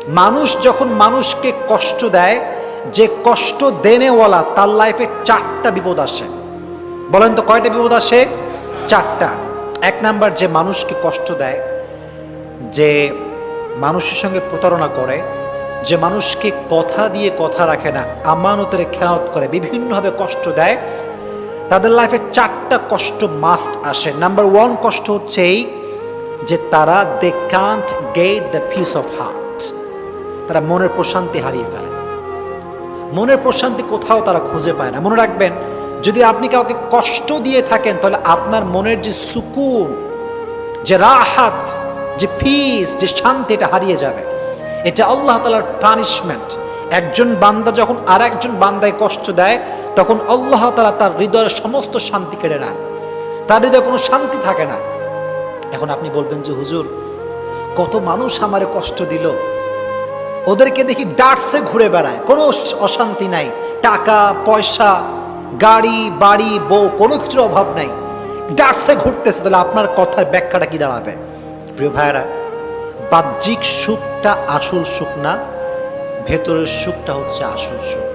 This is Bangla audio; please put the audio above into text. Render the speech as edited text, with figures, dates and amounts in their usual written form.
মানুষ যখন মানুষকে কষ্ট দেয়, যে কষ্ট দেনেওয়ালা তার লাইফে 4টা বিপদ আসে। বলেন তো কয়টা বিপদ আসে? 4টা। 1 নাম্বার, যে মানুষকে কষ্ট দেয়, যে মানুষের সঙ্গে প্রতারণা করে, যে মানুষকে কথা দিয়ে কথা রাখে না, আমানতের খেয়ানত করে, বিভিন্নভাবে কষ্ট দেয়, তাদের লাইফে 4টা কষ্ট মাস্ট আসে। নাম্বার 1 কষ্ট হচ্ছে এই যে তারা they can't get the peace of heart. তারা মনের প্রশান্তি হারিয়ে ফেলে। মনের প্রশান্তি কোথাও তারা খুঁজে পায় না। মনে রাখবেন, যদি আপনি কাউকে কষ্ট দিয়ে থাকেন তাহলে আপনার মনের যে সুকুন, যে রাহাত, যে পিস, যে শান্তি, এটা হারিয়ে যাবে। এটা আল্লাহ তাআলার পানিশমেন্ট। একজন বান্দা যখন আর একজন বান্দায় কষ্ট দেয়, তখন আল্লাহ তাআলা তার হৃদয়ের সমস্ত শান্তি কেড়ে নেন। তার হৃদয়ে কোনো শান্তি থাকে না। এখন আপনি বলবেন যে হুজুর, কত মানুষ আমারে কষ্ট দিল, ওদেরকে দেখি ডাটসে ঘুরে বেড়ায়, কোনো অশান্তি নাই, টাকা পয়সা, গাড়ি বাড়ি বউ, কোনো কিছুর অভাব নাই, ডাটসে ঘুরতেছে, তাহলে আপনার কথার ব্যাখ্যাটা কি দাঁড়াবে? প্রিয় ভাইয়েরা, বাহ্যিক সুখটা আসল সুখ না, ভেতরের সুখটা হচ্ছে আসল সুখ।